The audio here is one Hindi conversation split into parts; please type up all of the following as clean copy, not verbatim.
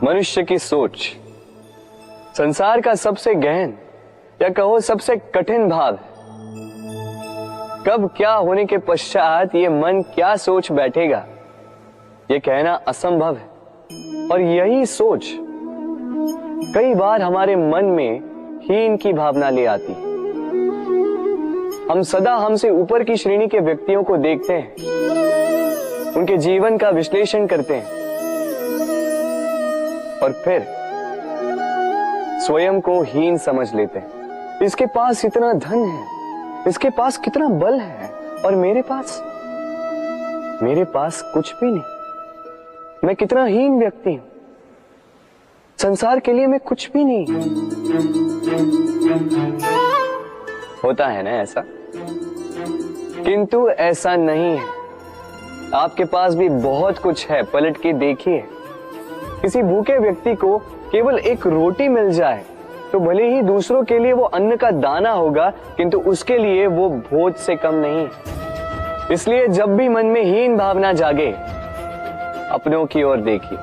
मनुष्य की सोच संसार का सबसे गहन या कहो सबसे कठिन भाव है। कब क्या होने के पश्चात ये मन क्या सोच बैठेगा, ये कहना असंभव है। और यही सोच कई बार हमारे मन में हीन की भावना ले आती है। हम सदा हमसे ऊपर की श्रेणी के व्यक्तियों को देखते हैं, उनके जीवन का विश्लेषण करते हैं और फिर स्वयं को हीन समझ लेते हैं। इसके पास इतना धन है, इसके पास कितना बल है, और मेरे पास कुछ भी नहीं। मैं कितना हीन व्यक्ति हूं, संसार के लिए मैं कुछ भी नहीं। होता है ना ऐसा? किंतु ऐसा नहीं है। आपके पास भी बहुत कुछ है, पलट के देखिए। किसी भूखे व्यक्ति को केवल एक रोटी मिल जाए तो भले ही दूसरों के लिए वो अन्न का दाना होगा, किंतु उसके लिए वो भोज से कम नहीं। इसलिए जब भी मन में हीन भावना जागे, अपनों की ओर देखिए,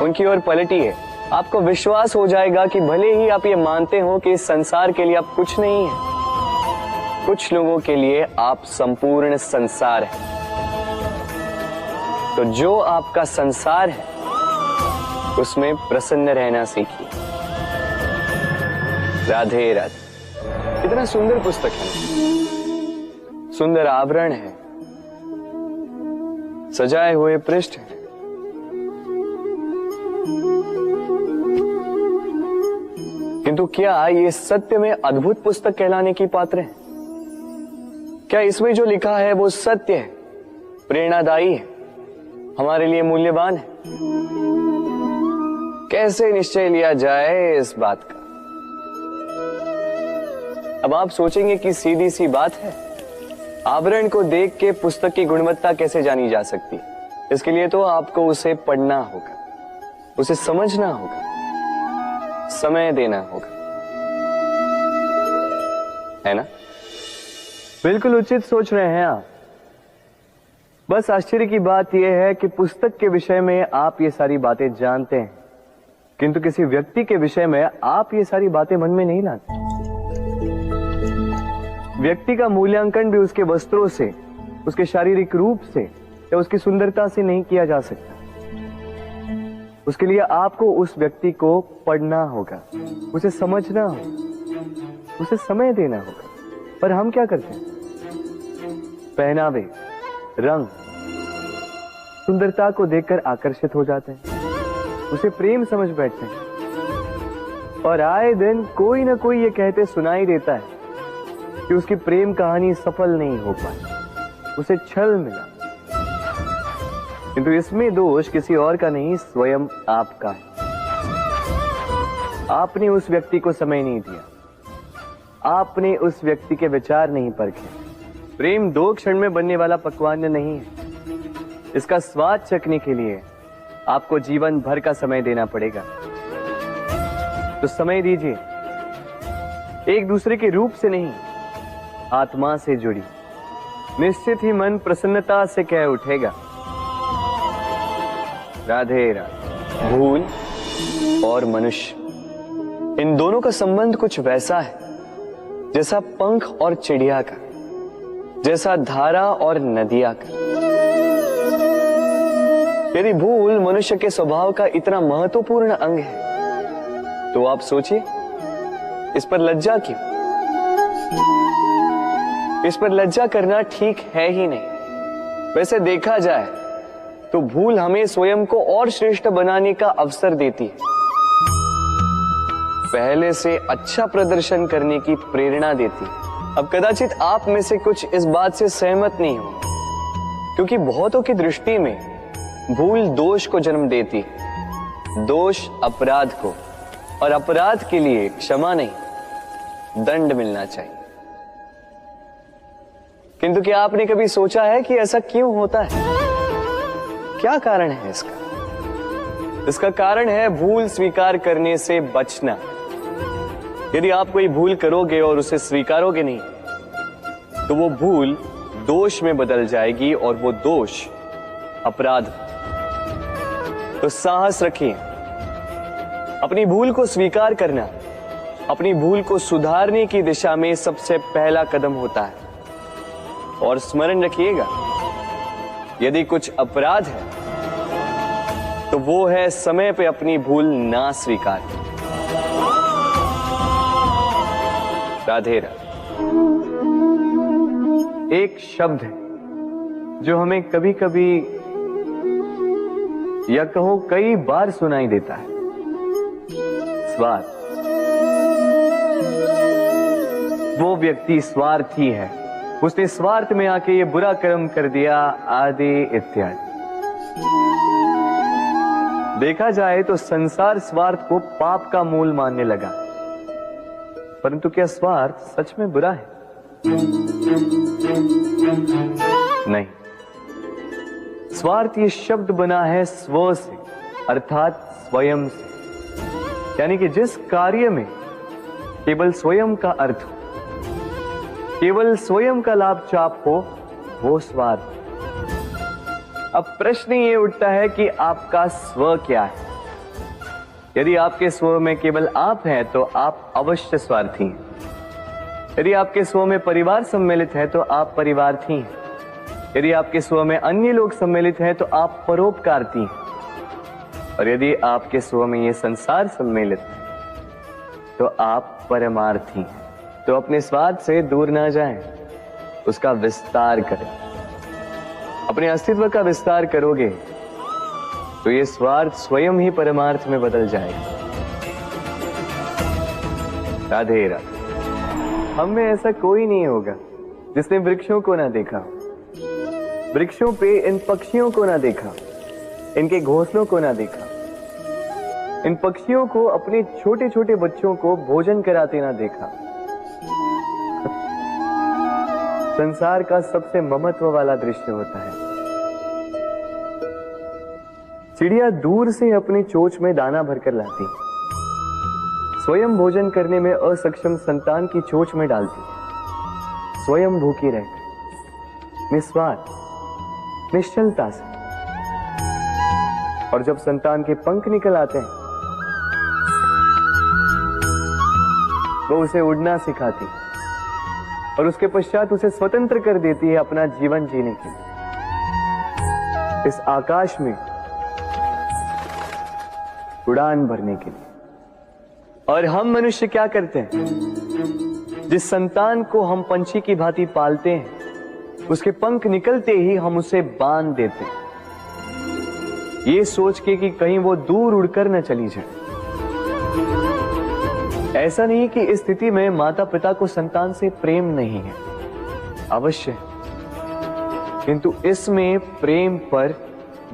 उनकी ओर पलटिए। आपको विश्वास हो जाएगा कि भले ही आप ये मानते हो कि इस संसार के लिए आप कुछ नहीं है, कुछ लोगों के लिए आप संपूर्ण संसार है। तो जो आपका संसार है उसमें प्रसन्न रहना सीखिए। राधे राधे। कितना सुंदर पुस्तक है, सुंदर आवरण है, सजाए हुए पृष्ठ है। किंतु क्या ये सत्य में अद्भुत पुस्तक कहलाने की पात्र है? क्या इसमें जो लिखा है वो सत्य है, प्रेरणादायी है, हमारे लिए मूल्यवान है? कैसे निश्चय लिया जाए इस बात का? अब आप सोचेंगे कि सीधी सी बात है, आवरण को देख के पुस्तक की गुणवत्ता कैसे जानी जा सकती? इसके लिए तो आपको उसे पढ़ना होगा, उसे समझना होगा, समय देना होगा, है ना? बिल्कुल उचित सोच रहे हैं आप। बस आश्चर्य की बात यह है कि पुस्तक के विषय में आप ये सारी बातें जानते हैं, किंतु किसी व्यक्ति के विषय में आप ये सारी बातें मन में नहीं लाते। व्यक्ति का मूल्यांकन भी उसके वस्त्रों से, उसके शारीरिक रूप से या उसकी सुंदरता से नहीं किया जा सकता। उसके लिए आपको उस व्यक्ति को पढ़ना होगा, उसे समझना होगा, उसे समय देना होगा। पर हम क्या करते हैं? पहनावे, रंग, सुंदरता को देखकर आकर्षित हो जाते हैं, उसे प्रेम समझ बैठते हैं, और आए दिन कोई ना कोई ये कहते सुनाई देता है कि उसकी प्रेम कहानी सफल नहीं हो पाई, उसे छल मिला। किंतु इसमें दोष किसी और का नहीं, स्वयं आपका है। आपने उस व्यक्ति को समय नहीं दिया, आपने उस व्यक्ति के विचार नहीं परखे। प्रेम 2 क्षण में बनने वाला पकवान नहीं है। इसका स्वाद चखने के लिए आपको जीवन भर का समय देना पड़ेगा। तो समय दीजिए, एक दूसरे के रूप से नहीं, आत्मा से जुड़ी। निश्चित ही मन प्रसन्नता से कह उठेगा, राधे राधे। भूल और मनुष्य, इन दोनों का संबंध कुछ वैसा है जैसा पंख और चिड़िया का, जैसा धारा और नदिया का। यदि भूल मनुष्य के स्वभाव का इतना महत्वपूर्ण अंग है तो आप सोचिए, इस पर लज्जा क्यों? इस पर लज्जा करना ठीक है ही नहीं। वैसे देखा जाए तो भूल हमें स्वयं को और श्रेष्ठ बनाने का अवसर देती है, पहले से अच्छा प्रदर्शन करने की प्रेरणा देती है। अब कदाचित आप में से कुछ इस बात से सहमत नहीं हो, क्योंकि बहुतों की दृष्टि में भूल दोष को जन्म देती है, दोष अपराध को, और अपराध के लिए क्षमा नहीं, दंड मिलना चाहिए। किंतु क्या आपने कभी सोचा है कि ऐसा क्यों होता है? क्या कारण है इसका? इसका कारण है भूल स्वीकार करने से बचना। यदि आप कोई भूल करोगे और उसे स्वीकारोगे नहीं, तो वो भूल दोष में बदल जाएगी और वो दोष अपराध। तो साहस रखिए, अपनी भूल को स्वीकार करना अपनी भूल को सुधारने की दिशा में सबसे पहला कदम होता है। और स्मरण रखिएगा, यदि कुछ अपराध है तो वो है समय पे अपनी भूल ना स्वीकार। राधे राधे। एक शब्द है जो हमें कभी कभी या कहो कई बार सुनाई देता है, स्वार्थ। वो व्यक्ति स्वार्थी है, उसने स्वार्थ में आके ये बुरा कर्म कर दिया, आदि इत्यादि। देखा जाए तो संसार स्वार्थ को पाप का मूल मानने लगा, परंतु क्या स्वार्थ सच में बुरा है? नहीं। स्वार्थ ये शब्द बना है स्व से, अर्थात स्वयं से। यानी कि जिस कार्य में केवल स्वयं का अर्थ हो, केवल स्वयं का लाभ चाप हो, वो स्वार्थ। अब प्रश्न ये उठता है कि आपका स्व क्या है? यदि आपके स्व में केवल आप हैं तो आप अवश्य स्वार्थी हैं। यदि आपके स्व में परिवार सम्मिलित है तो आप परिवार्थी हैं। यदि आपके स्व में अन्य लोग सम्मिलित हैं तो आप परोपकारती हैं। और यदि आपके स्व में ये संसार सम्मिलित है तो आप परमार्थी हैं। तो अपने स्वार्थ से दूर ना जाएं, उसका विस्तार करें। अपने अस्तित्व का विस्तार करोगे तो ये स्वार्थ स्वयं ही परमार्थ में बदल जाएगा। राधे राधे। हम में ऐसा कोई नहीं होगा जिसने वृक्षों को ना देखा, वृक्षों पे इन पक्षियों को ना देखा, इनके घोंसलों को ना देखा, इन पक्षियों को अपने छोटे छोटे बच्चों को भोजन कराते ना देखा। संसार का सबसे ममत्व वाला दृश्य होता है। चिड़िया दूर से अपनी चोंच में दाना भरकर लाती, स्वयं भोजन करने में असक्षम संतान की चोंच में डालती, स्वयं भूखी रहकर निस्वार्थ निश्चलता से। और जब संतान के पंख निकल आते हैं वो उसे उड़ना सिखाती और उसके पश्चात उसे स्वतंत्र कर देती है अपना जीवन जीने के लिए। इस आकाश में उड़ान भरने के लिए। और हम मनुष्य क्या करते हैं? जिस संतान को हम पंछी की भांति पालते हैं, उसके पंख निकलते ही हम उसे बांध देते हैं, ये सोच के कि कहीं वो दूर उड़कर न चली जाए। ऐसा नहीं कि इस स्थिति में माता पिता को संतान से प्रेम नहीं है, अवश्य, किंतु इसमें प्रेम पर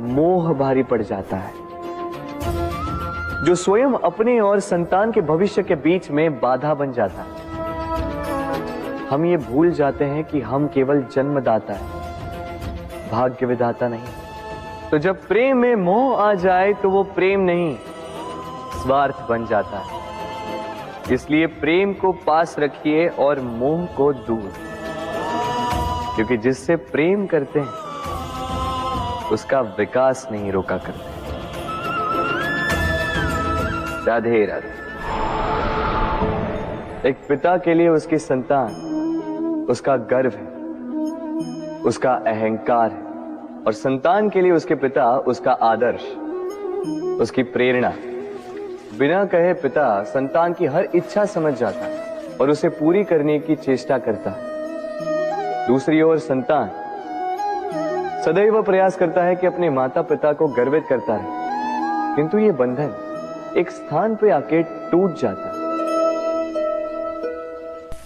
मोह भारी पड़ जाता है, जो स्वयं अपने और संतान के भविष्य के बीच में बाधा बन जाता है। हम ये भूल जाते हैं कि हम केवल जन्मदाता है, भाग्य विधाता नहीं। तो जब प्रेम में मोह आ जाए तो वो प्रेम नहीं, स्वार्थ बन जाता है। इसलिए प्रेम को पास रखिए और मोह को दूर, क्योंकि जिससे प्रेम करते हैं उसका विकास नहीं रोका करते। राधे राधे। एक पिता के लिए उसकी संतान उसका गर्व है, उसका अहंकार है, और संतान के लिए उसके पिता उसका आदर्श, उसकी प्रेरणा। बिना कहे पिता संतान की हर इच्छा समझ जाता है और उसे पूरी करने की चेष्टा करता है। दूसरी ओर संतान सदैव प्रयास करता है कि अपने माता पिता को गर्वित करता रहे, किंतु ये बंधन एक स्थान पे आके टूट जाता है।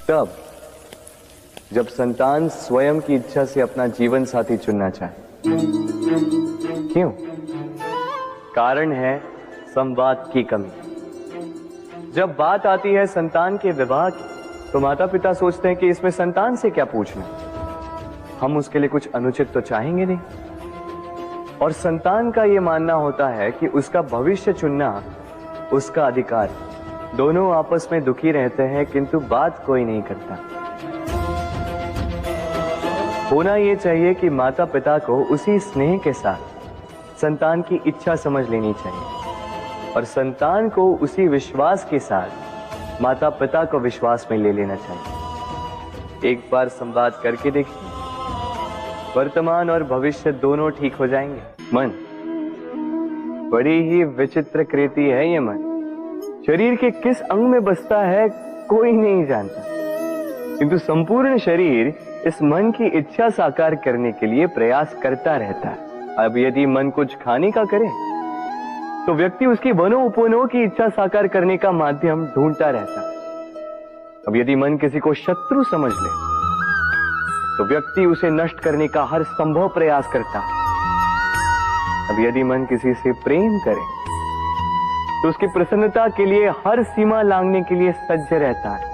तब जब संतान स्वयं की इच्छा से अपना जीवन साथी चुनना चाहे। क्यों? कारण है संवाद की कमी। जब बात आती है संतान के विवाह की, तो माता पिता सोचते हैं कि इसमें संतान से क्या पूछना, हम उसके लिए कुछ अनुचित तो चाहेंगे नहीं। और संतान का यह मानना होता है कि उसका भविष्य चुनना उसका अधिकार है। दोनों आपस में दुखी रहते हैं, किंतु बात कोई नहीं करता। होना यह चाहिए कि माता पिता को उसी स्नेह के साथ संतान की इच्छा समझ लेनी चाहिए। और संतान को उसी विश्वास के साथ माता पिता को विश्वास में ले लेना चाहिए। एक बार संवाद करके देखिए, वर्तमान और भविष्य दोनों ठीक हो जाएंगे। मन बड़ी ही विचित्र कृति है ये मन। शरीर के किस अंग में बसता है कोई नहीं जानता, किंतु संपूर्ण शरीर इस मन की इच्छा साकार करने के लिए प्रयास करता रहता है। अब यदि मन कुछ खाने का करे तो व्यक्ति उसकी वनों की इच्छा साकार करने का माध्यम ढूंढता रहता है। अब यदि मन किसी को शत्रु समझ ले तो व्यक्ति उसे नष्ट करने का हर संभव प्रयास करता है। अब यदि मन किसी से प्रेम करे तो उसकी प्रसन्नता के लिए हर सीमा लांघने के लिए सज्ज रहता है।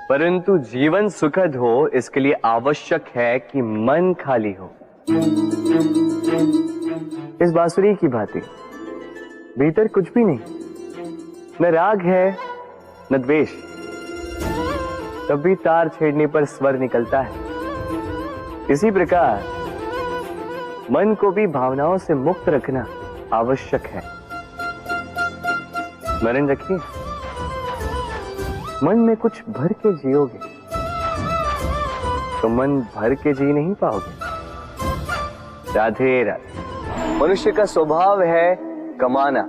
परंतु जीवन सुखद हो इसके लिए आवश्यक है कि मन खाली हो। इस बांसुरी की भांति भीतर कुछ भी नहीं, न राग है न द्वेष, तब भी तार छेड़ने पर स्वर निकलता है। इसी प्रकार मन को भी भावनाओं से मुक्त रखना आवश्यक है। स्मरण रखिए, मन में कुछ भर के जियोगे तो मन भर के जी नहीं पाओगे। राधे राधे। मनुष्य का स्वभाव है कमाना,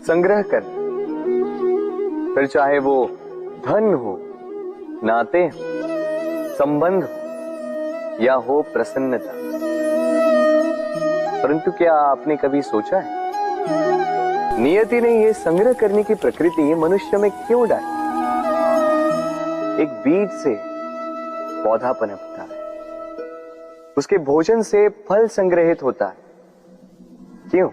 संग्रह कर, फिर चाहे वो धन हो, नाते हो, संबंध हो या हो प्रसन्नता। परंतु क्या आपने कभी सोचा है नियति ने यह संग्रह करने की प्रकृति मनुष्य में क्यों डाली? एक बीज से पौधा पनपता है, उसके भोजन से फल संग्रहित होता है। क्यों?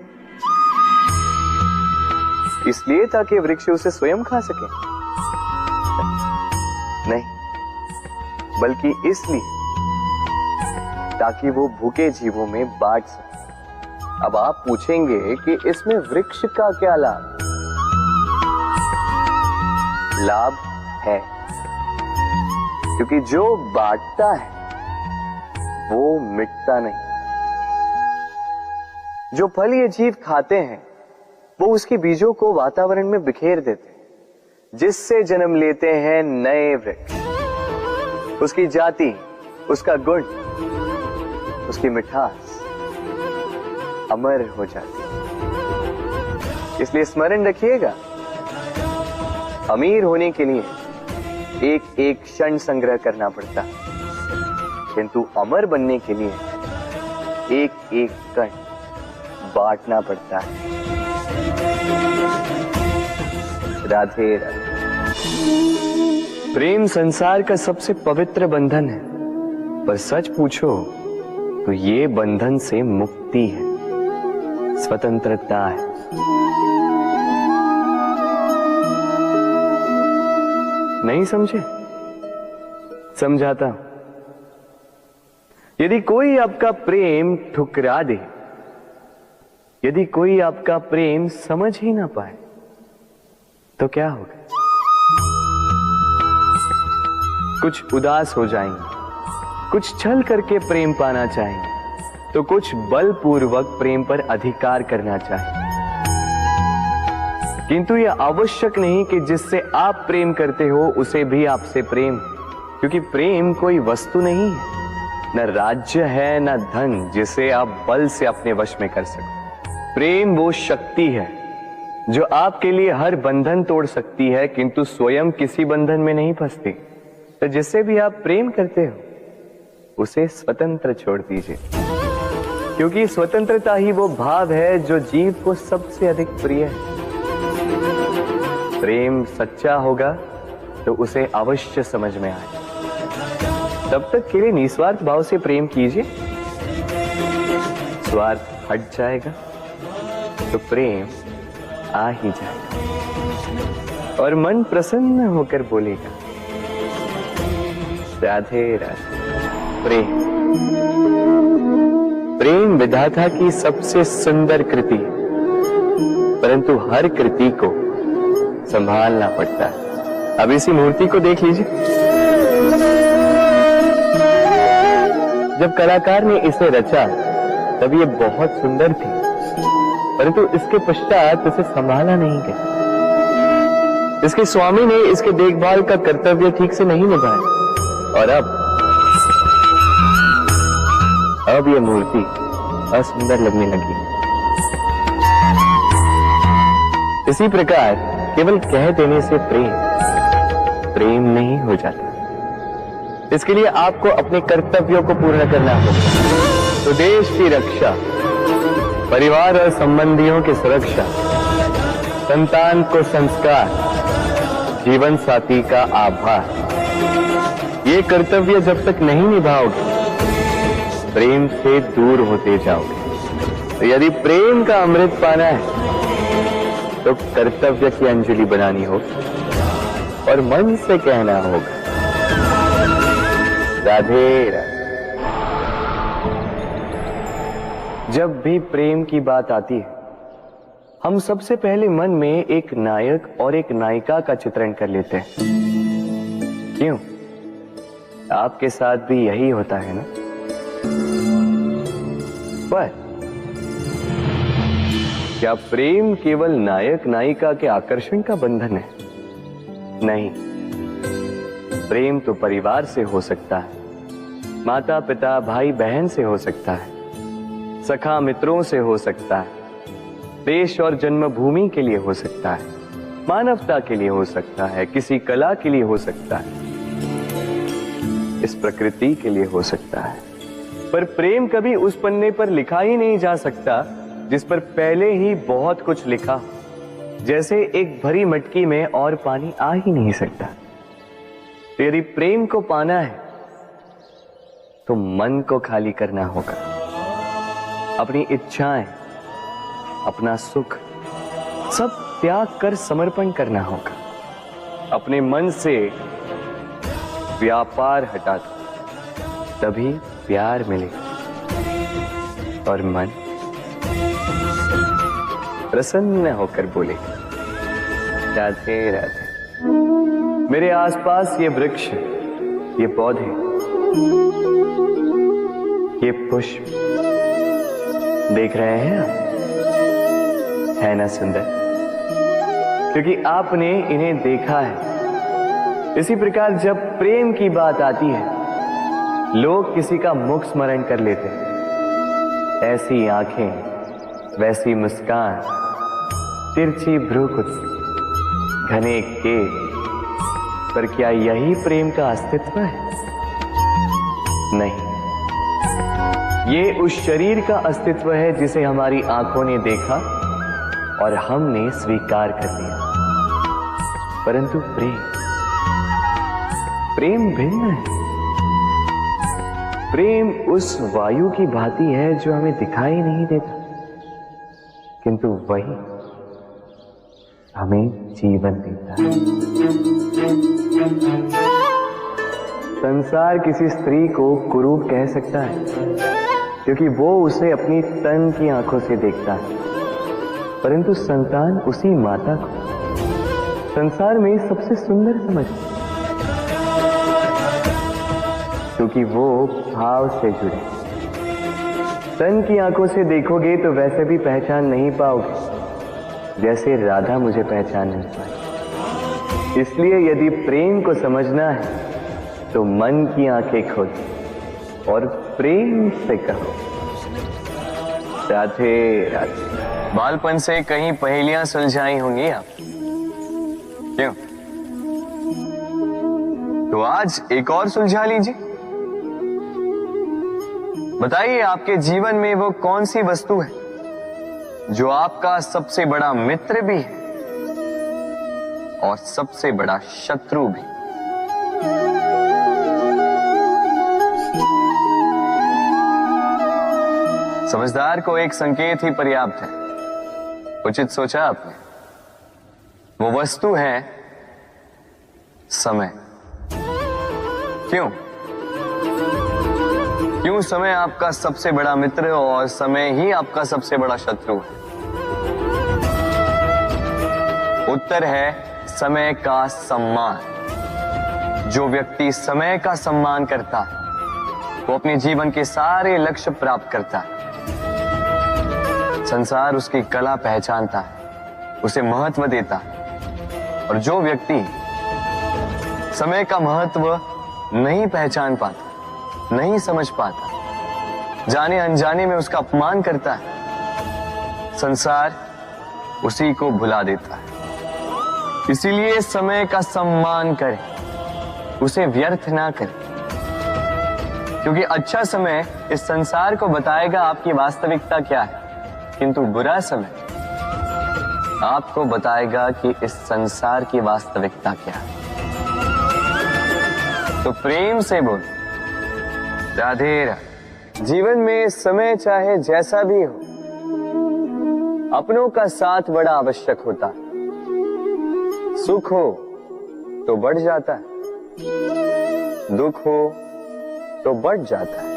इसलिए ताकि वृक्ष उसे स्वयं खा सके? नहीं, बल्कि इसलिए ताकि वो भूखे जीवों में बांट सके। अब आप पूछेंगे कि इसमें वृक्ष का क्या लाभ? लाभ है, क्योंकि जो बांटता है वो मिटता नहीं। जो फल ये जीव खाते हैं वो उसके बीजों को वातावरण में बिखेर देते हैं, जिससे जन्म लेते हैं नए वृक्ष। उसकी जाति, उसका गुण, उसकी मिठास अमर हो जाती है। इसलिए स्मरण रखिएगा, अमीर होने के लिए एक एक क्षण संग्रह करना पड़ता है, किंतु अमर बनने के लिए एक एक कण बांटना पड़ता है। राधे राधे। प्रेम संसार का सबसे पवित्र बंधन है, पर सच पूछो तो ये बंधन से मुक्ति है, स्वतंत्रता है। नहीं समझे? समझाता हूं। यदि कोई आपका प्रेम ठुकरा दे, यदि कोई आपका प्रेम समझ ही ना पाए तो क्या होगा? कुछ उदास हो जाएंगे, कुछ छल करके प्रेम पाना चाहेंगे, तो कुछ बलपूर्वक प्रेम पर अधिकार करना चाहेंगे। किंतु यह आवश्यक नहीं कि जिससे आप प्रेम करते हो उसे भी आपसे प्रेम, क्योंकि प्रेम कोई वस्तु नहीं है, न राज्य है न धन जिसे आप बल से अपने वश में कर सको। प्रेम वो शक्ति है जो आपके लिए हर बंधन तोड़ सकती है, किंतु स्वयं किसी बंधन में नहीं फंसती। तो जिससे भी आप प्रेम करते हो उसे स्वतंत्र छोड़ दीजिए, क्योंकि स्वतंत्रता ही वो भाव है जो जीव को सबसे अधिक प्रिय है। प्रेम सच्चा होगा तो उसे अवश्य समझ में आए। तब तक के लिए निस्वार्थ भाव से प्रेम कीजिए, स्वार्थ हट जाएगा तो प्रेम आ ही जाएगा और मन प्रसन्न होकर बोलेगा, राधे राधे। प्रेम, प्रेम विधाता की सबसे सुंदर कृति है, परंतु हर कृति को संभालना पड़ता है। अब इसी मूर्ति को देख लीजिए। जब कलाकार ने इसे रचा तब ये बहुत सुंदर थी, परंतु इसके पश्चात इसे संभाला नहीं गया। इसके स्वामी ने इसके देखभाल का कर्तव्य ठीक से नहीं निभाया और अब यह मूर्ति असुंदर लगने लगी। इसी प्रकार केवल कह देने से प्रेम नहीं हो जाता। इसके लिए आपको अपने कर्तव्यों को पूर्ण करना होगा। तो देश की रक्षा, परिवार और संबंधियों की सुरक्षा, संतान को संस्कार, जीवन साथी का आभार, ये कर्तव्य जब तक नहीं निभाओगे प्रेम से दूर होते जाओगे। तो यदि प्रेम का अमृत पाना है तो कर्तव्य की अंजलि बनानी होगी और मन से कहना होगा, राधे राधे। जब भी प्रेम की बात आती है हम सबसे पहले मन में एक नायक और एक नायिका का चित्रण कर लेते हैं। क्यों? आपके साथ भी यही होता है ना? पर क्या प्रेम केवल नायक नायिका के आकर्षण का बंधन है? नहीं, प्रेम तो परिवार से हो सकता है, माता पिता भाई बहन से हो सकता है, सखा मित्रों से हो सकता है, देश और जन्मभूमि के लिए हो सकता है, मानवता के लिए हो सकता है, किसी कला के लिए हो सकता है, इस प्रकृति के लिए हो सकता है। पर प्रेम कभी उस पन्ने पर लिखा ही नहीं जा सकता जिस पर पहले ही बहुत कुछ लिखा। जैसे एक भरी मटकी में और पानी आ ही नहीं सकता। तो यदि प्रेम को पाना है तो मन को खाली करना होगा। अपनी इच्छाएं, अपना सुख सब त्याग कर समर्पण करना होगा। अपने मन से व्यापार हटा दो, तभी प्यार मिलेगा और मन प्रसन्न होकर बोलेगा, राधे राधे। मेरे आसपास ये वृक्ष, ये पौधे, ये पुष्प देख रहे हैं आप? है ना सुंदर? क्योंकि आपने इन्हें देखा है। इसी प्रकार जब प्रेम की बात आती है लोग किसी का मुख स्मरण कर लेते हैं। ऐसी आंखें, वैसी मुस्कान, तिरछी भ्रूकुटी, घने केश, पर क्या यही प्रेम का अस्तित्व है? नहीं, ये उस शरीर का अस्तित्व है जिसे हमारी आंखों ने देखा और हमने स्वीकार कर लिया। परंतु प्रेम भिन्न है। प्रेम उस वायु की भांति है जो हमें दिखाई नहीं देता, किंतु वही हमें जीवन देता है। संसार किसी स्त्री को कुरूप कह सकता है क्योंकि वो उसे अपनी तन की आंखों से देखता है, परंतु संतान उसी माता को संसार में सबसे सुंदर समझता है क्योंकि वो भाव से जुड़े। तन की आंखों से देखोगे तो वैसे भी पहचान नहीं पाओगे जैसे राधा मुझे पहचान नहीं पाई। इसलिए यदि प्रेम को समझना है तो मन की आंखें खोलो और प्रेम से कहो, राधे राधे। बालपन से कहीं पहेलियां सुलझाई होंगी आप, क्यों? तो आज एक और सुलझा लीजिए। बताइए आपके जीवन में वो कौन सी वस्तु है जो आपका सबसे बड़ा मित्र भी है और सबसे बड़ा शत्रु भी? समझदार को एक संकेत ही पर्याप्त है। उचित सोचा आपने। वो वस्तु है समय। क्यों समय आपका सबसे बड़ा मित्र और समय ही आपका सबसे बड़ा शत्रु है? उत्तर है समय का सम्मान। जो व्यक्ति समय का सम्मान करता है वो अपने जीवन के सारे लक्ष्य प्राप्त करता है। संसार उसकी कला पहचानता है, उसे महत्व देता है। और जो व्यक्ति समय का महत्व नहीं पहचान पाता, नहीं समझ पाता, जाने अनजाने में उसका अपमान करता है, संसार उसी को भुला देता है। इसीलिए समय का सम्मान करें, उसे व्यर्थ ना करें, क्योंकि अच्छा समय इस संसार को बताएगा आपकी वास्तविकता क्या है, किंतु बुरा समय आपको बताएगा कि इस संसार की वास्तविकता क्या है। तो प्रेम से बोल राधे राधे। जीवन में समय चाहे जैसा भी हो, अपनों का साथ बड़ा आवश्यक होता है। सुख हो तो बढ़ जाता है, दुख हो तो बढ़ जाता है।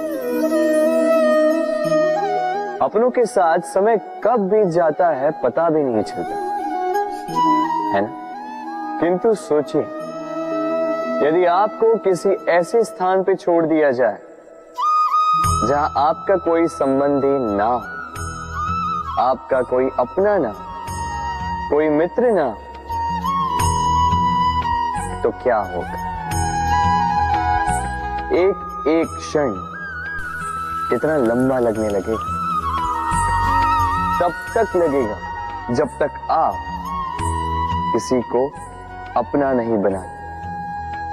अपनों के साथ समय कब बीत जाता है पता भी नहीं चलता, है ना? किंतु सोचिए, यदि आपको किसी ऐसे स्थान पे छोड़ दिया जाए जहां आपका कोई संबंधी ना हो, आपका कोई अपना ना, कोई मित्र ना, तो क्या होगा? एक एक क्षण कितना लंबा लगने लगेगा। तब तक लगेगा जब तक आप किसी को अपना नहीं बनाते।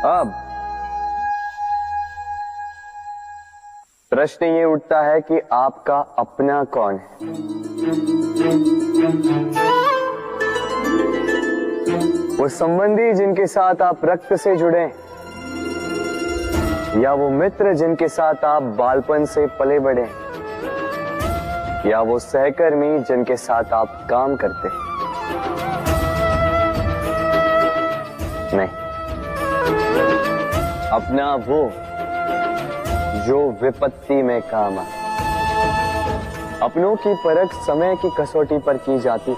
अब प्रश्न ये उठता है कि आपका अपना कौन है? वो संबंधी जिनके साथ आप रक्त से जुड़े, या वो मित्र जिनके साथ आप बालपन से पले बढ़े, या वो सहकर्मी जिनके साथ आप काम करते हैं? नहीं, अपना वो जो विपत्ति में काम आए। अपनों की परख समय की कसौटी पर की जाती है।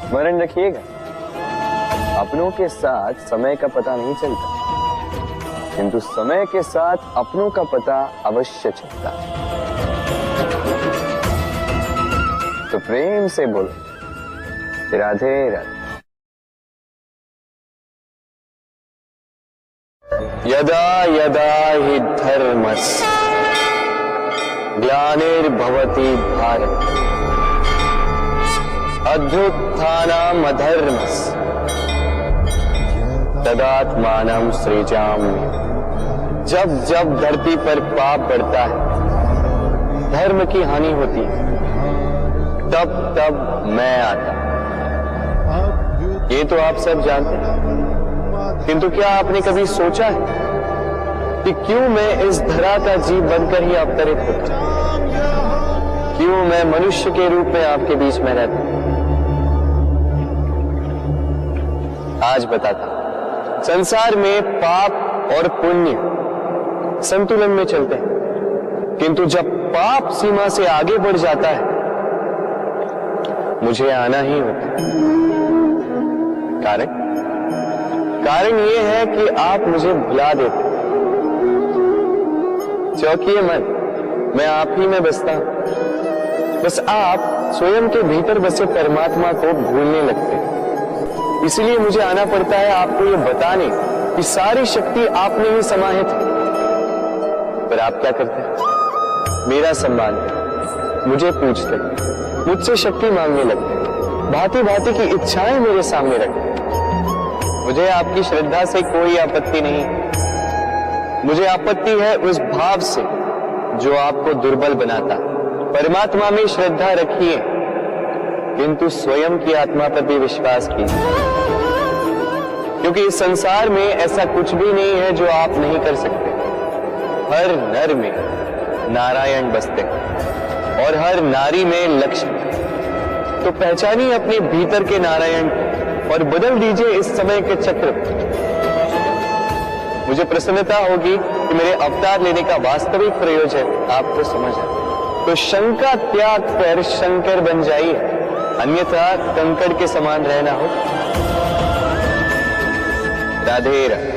स्मरण रखिएगा, अपनों के साथ समय का पता नहीं चलता, किंतु समय के साथ अपनों का पता अवश्य चलता है। तो प्रेम से बोलो राधे राधे। यदा यदा हि धर्मस्य ग्लानिर्भवति भारत अभ्युत्थानम् अधर्मस्य तदात्मानं सृजाम्यहम्। जब जब धरती पर पाप बढ़ता है, धर्म की हानि होती है, तब तब मैं आता। ये तो आप सब जानते हैं, किंतु क्या आपने कभी सोचा है कि क्यों मैं इस धरा का जीव बनकर ही अवतरित होता हूं? क्यों मैं मनुष्य के रूप में आपके बीच में रहता हूं? आज बताता हूं। संसार में पाप और पुण्य संतुलन में चलते हैं, किंतु जब पाप सीमा से आगे बढ़ जाता है, मुझे आना ही होता है। कारण ये है कि आप मुझे भुला देते। चौकिए मन, मैं आप ही में बसता हूं। बस आप स्वयं के भीतर बसे परमात्मा को भूलने लगते। इसलिए मुझे आना पड़ता है आपको ये बताने कि सारी शक्ति आप में ही समाहित है। पर आप क्या करते हैं? मेरा सम्मान करते, मुझे पूछते, मुझसे शक्ति मांगने लगते, भांति भांति की इच्छाएं मेरे सामने रखते। मुझे आपकी श्रद्धा से कोई आपत्ति नहीं, मुझे आपत्ति है उस भाव से जो आपको दुर्बल बनाता। परमात्मा में श्रद्धा रखिए, किंतु स्वयं की आत्मा पर भी विश्वास कीजिए, क्योंकि इस संसार में ऐसा कुछ भी नहीं है जो आप नहीं कर सकते। हर नर में नारायण बसते और हर नारी में लक्ष्मी। तो पहचानिए अपने भीतर के नारायण और बदल दीजिए इस समय के चक्र। मुझे प्रसन्नता होगी कि मेरे अवतार लेने का वास्तविक प्रयोजन आपको समझ आए। तो शंका त्याग कर शंकर बन जाइए, अन्यथा कंकड़ के समान रहना हो। राधे राधे।